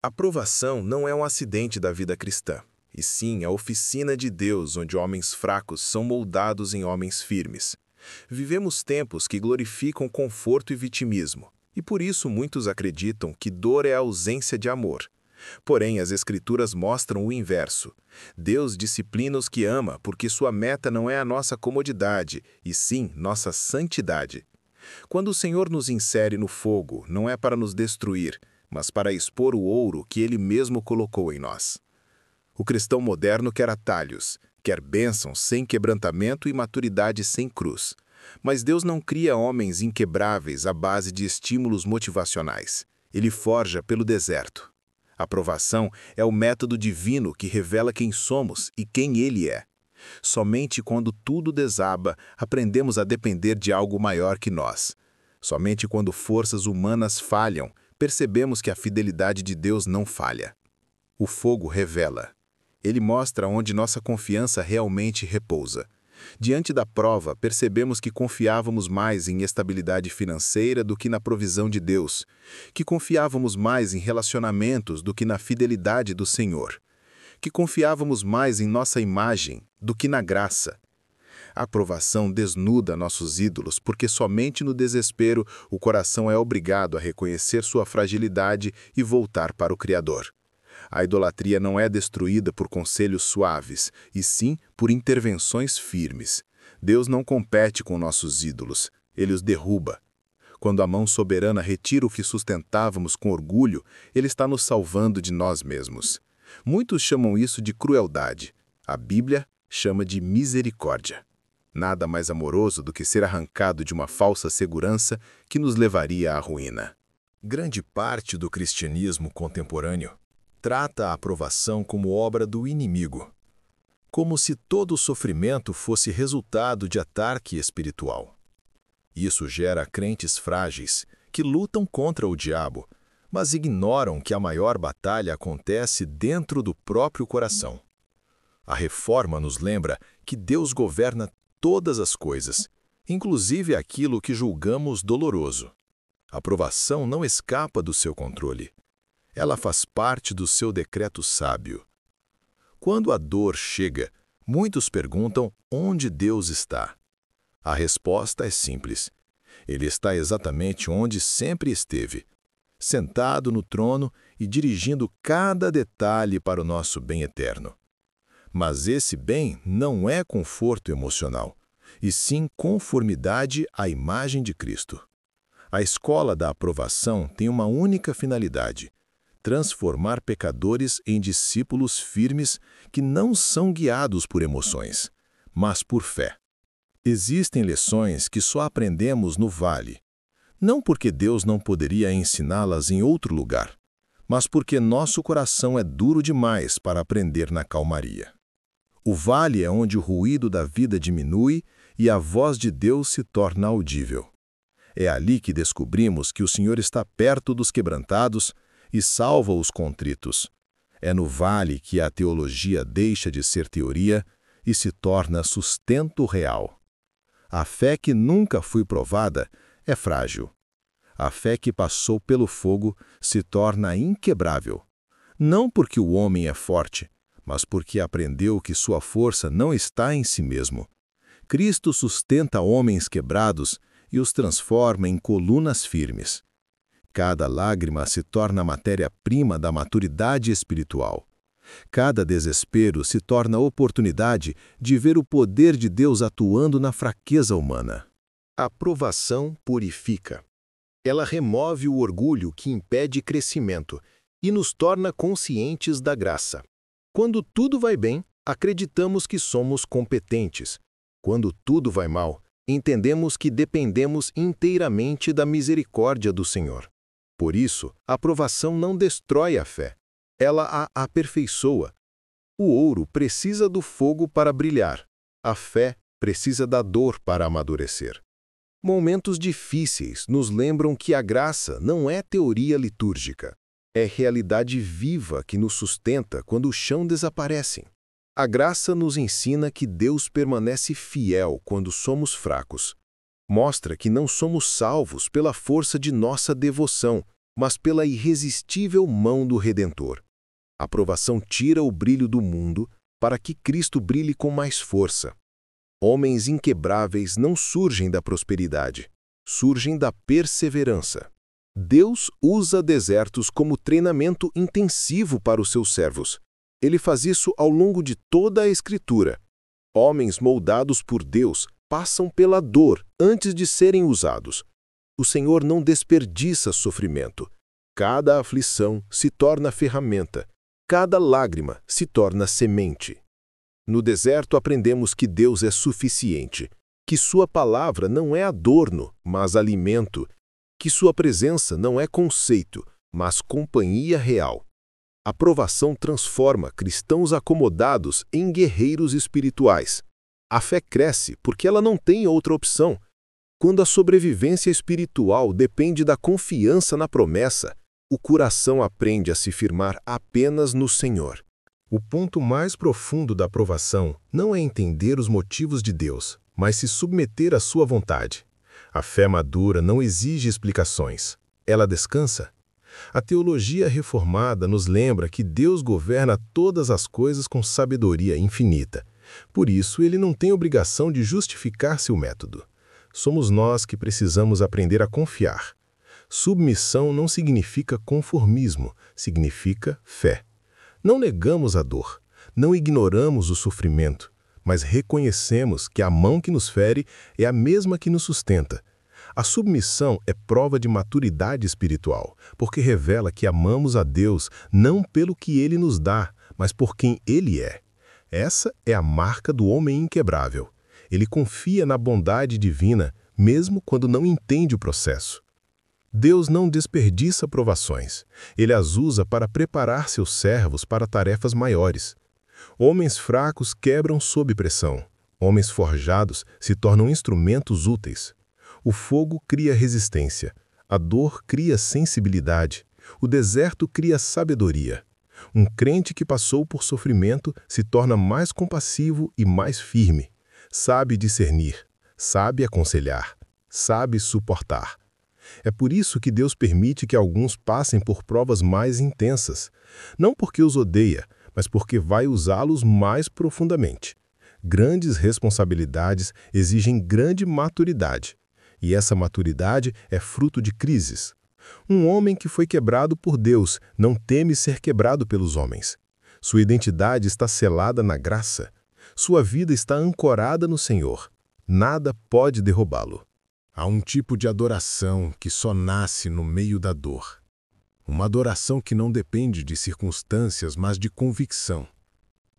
A provação não é um acidente da vida cristã, e sim a oficina de Deus onde homens fracos são moldados em homens firmes. Vivemos tempos que glorificam conforto e vitimismo, e por isso muitos acreditam que dor é a ausência de amor. Porém, as Escrituras mostram o inverso. Deus disciplina os que ama porque sua meta não é a nossa comodidade, e sim nossa santidade. Quando o Senhor nos insere no fogo, não é para nos destruir, mas para expor o ouro que Ele mesmo colocou em nós. O cristão moderno quer atalhos, quer bênçãos sem quebrantamento e maturidade sem cruz. Mas Deus não cria homens inquebráveis à base de estímulos motivacionais. Ele forja pelo deserto. A provação é o método divino que revela quem somos e quem Ele é. Somente quando tudo desaba, aprendemos a depender de algo maior que nós. Somente quando forças humanas falham, percebemos que a fidelidade de Deus não falha. O fogo revela. Ele mostra onde nossa confiança realmente repousa. Diante da prova, percebemos que confiávamos mais em estabilidade financeira do que na provisão de Deus, que confiávamos mais em relacionamentos do que na fidelidade do Senhor, que confiávamos mais em nossa imagem do que na graça. A provação desnuda nossos ídolos porque somente no desespero o coração é obrigado a reconhecer sua fragilidade e voltar para o Criador. A idolatria não é destruída por conselhos suaves, e sim por intervenções firmes. Deus não compete com nossos ídolos, Ele os derruba. Quando a mão soberana retira o que sustentávamos com orgulho, Ele está nos salvando de nós mesmos. Muitos chamam isso de crueldade. A Bíblia chama de misericórdia. Nada mais amoroso do que ser arrancado de uma falsa segurança que nos levaria à ruína. Grande parte do cristianismo contemporâneo trata a aprovação como obra do inimigo, como se todo o sofrimento fosse resultado de ataque espiritual. Isso gera crentes frágeis que lutam contra o diabo, mas ignoram que a maior batalha acontece dentro do próprio coração. A Reforma nos lembra que Deus governa todas as coisas, inclusive aquilo que julgamos doloroso. A provação não escapa do seu controle. Ela faz parte do seu decreto sábio. Quando a dor chega, muitos perguntam onde Deus está. A resposta é simples. Ele está exatamente onde sempre esteve, sentado no trono e dirigindo cada detalhe para o nosso bem eterno. Mas esse bem não é conforto emocional, e sim conformidade à imagem de Cristo. A escola da aprovação tem uma única finalidade: transformar pecadores em discípulos firmes que não são guiados por emoções, mas por fé. Existem lições que só aprendemos no vale, não porque Deus não poderia ensiná-las em outro lugar, mas porque nosso coração é duro demais para aprender na calmaria. O vale é onde o ruído da vida diminui e a voz de Deus se torna audível. É ali que descobrimos que o Senhor está perto dos quebrantados e salva os contritos. É no vale que a teologia deixa de ser teoria e se torna sustento real. A fé que nunca foi provada é frágil. A fé que passou pelo fogo se torna inquebrável. Não porque o homem é forte, mas porque aprendeu que sua força não está em si mesmo. Cristo sustenta homens quebrados e os transforma em colunas firmes. Cada lágrima se torna matéria-prima da maturidade espiritual. Cada desespero se torna oportunidade de ver o poder de Deus atuando na fraqueza humana. A provação purifica. Ela remove o orgulho que impede crescimento e nos torna conscientes da graça. Quando tudo vai bem, acreditamos que somos competentes. Quando tudo vai mal, entendemos que dependemos inteiramente da misericórdia do Senhor. Por isso, a provação não destrói a fé. Ela a aperfeiçoa. O ouro precisa do fogo para brilhar. A fé precisa da dor para amadurecer. Momentos difíceis nos lembram que a graça não é teoria litúrgica. É realidade viva que nos sustenta quando o chão desaparece. A graça nos ensina que Deus permanece fiel quando somos fracos. Mostra que não somos salvos pela força de nossa devoção, mas pela irresistível mão do Redentor. A provação tira o brilho do mundo para que Cristo brilhe com mais força. Homens inquebráveis não surgem da prosperidade, surgem da perseverança. Deus usa desertos como treinamento intensivo para os seus servos. Ele faz isso ao longo de toda a Escritura. Homens moldados por Deus passam pela dor antes de serem usados. O Senhor não desperdiça sofrimento. Cada aflição se torna ferramenta. Cada lágrima se torna semente. No deserto aprendemos que Deus é suficiente, que sua palavra não é adorno, mas alimento, que sua presença não é conceito, mas companhia real. A provação transforma cristãos acomodados em guerreiros espirituais. A fé cresce porque ela não tem outra opção. Quando a sobrevivência espiritual depende da confiança na promessa, o coração aprende a se firmar apenas no Senhor. O ponto mais profundo da provação não é entender os motivos de Deus, mas se submeter à sua vontade. A fé madura não exige explicações. Ela descansa. A teologia reformada nos lembra que Deus governa todas as coisas com sabedoria infinita. Por isso, ele não tem obrigação de justificar seu método. Somos nós que precisamos aprender a confiar. Submissão não significa conformismo, significa fé. Não negamos a dor, não ignoramos o sofrimento, mas reconhecemos que a mão que nos fere é a mesma que nos sustenta. A submissão é prova de maturidade espiritual, porque revela que amamos a Deus não pelo que Ele nos dá, mas por quem Ele é. Essa é a marca do homem inquebrável. Ele confia na bondade divina, mesmo quando não entende o processo. Deus não desperdiça provações. Ele as usa para preparar seus servos para tarefas maiores. Homens fracos quebram sob pressão. Homens forjados se tornam instrumentos úteis. O fogo cria resistência. A dor cria sensibilidade. O deserto cria sabedoria. Um crente que passou por sofrimento se torna mais compassivo e mais firme. Sabe discernir, sabe aconselhar, sabe suportar. É por isso que Deus permite que alguns passem por provas mais intensas. Não porque os odeia, mas porque vai usá-los mais profundamente. Grandes responsabilidades exigem grande maturidade. E essa maturidade é fruto de crises. Um homem que foi quebrado por Deus não teme ser quebrado pelos homens. Sua identidade está selada na graça. Sua vida está ancorada no Senhor. Nada pode derrubá-lo. Há um tipo de adoração que só nasce no meio da dor. Uma adoração que não depende de circunstâncias, mas de convicção.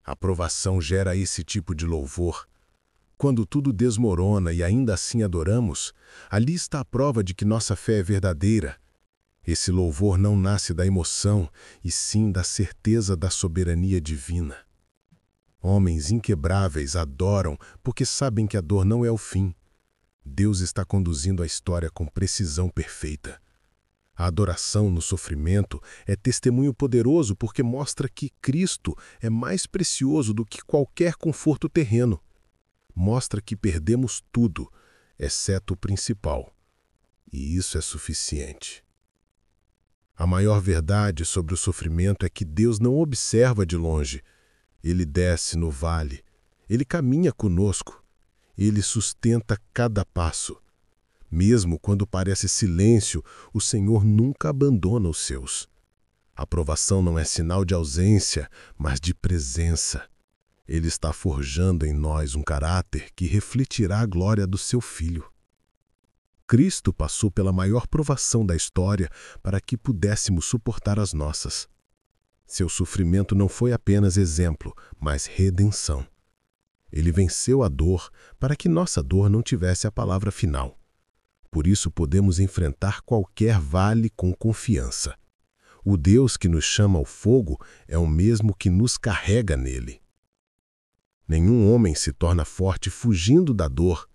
A provação gera esse tipo de louvor. Quando tudo desmorona e ainda assim adoramos, ali está a prova de que nossa fé é verdadeira. Esse louvor não nasce da emoção, e sim da certeza da soberania divina. Homens inquebráveis adoram porque sabem que a dor não é o fim. Deus está conduzindo a história com precisão perfeita. A adoração no sofrimento é testemunho poderoso porque mostra que Cristo é mais precioso do que qualquer conforto terreno. Mostra que perdemos tudo, exceto o principal. E isso é suficiente. A maior verdade sobre o sofrimento é que Deus não observa de longe. Ele desce no vale. Ele caminha conosco. Ele sustenta cada passo. Mesmo quando parece silêncio, o Senhor nunca abandona os seus. A provação não é sinal de ausência, mas de presença. Ele está forjando em nós um caráter que refletirá a glória do seu Filho. Cristo passou pela maior provação da história para que pudéssemos suportar as nossas. Seu sofrimento não foi apenas exemplo, mas redenção. Ele venceu a dor para que nossa dor não tivesse a palavra final. Por isso podemos enfrentar qualquer vale com confiança. O Deus que nos chama ao fogo é o mesmo que nos carrega nele. Nenhum homem se torna forte fugindo da dor.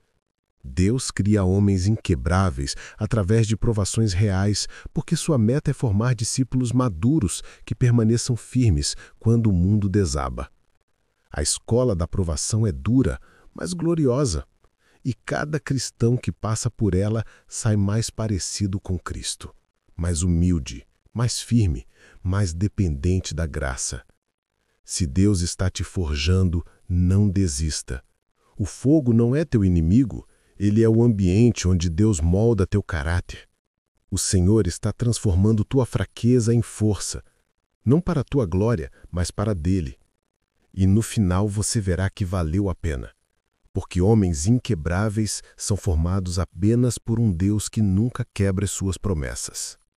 Deus cria homens inquebráveis através de provações reais, porque sua meta é formar discípulos maduros que permaneçam firmes quando o mundo desaba. A escola da provação é dura, mas gloriosa, e cada cristão que passa por ela sai mais parecido com Cristo. mais humilde, mais firme, mais dependente da graça. Se Deus está te forjando, não desista. O fogo não é teu inimigo, ele é o ambiente onde Deus molda teu caráter. O Senhor está transformando tua fraqueza em força, não para a tua glória, mas para a dele. E no final você verá que valeu a pena, porque homens inquebráveis são formados apenas por um Deus que nunca quebra suas promessas.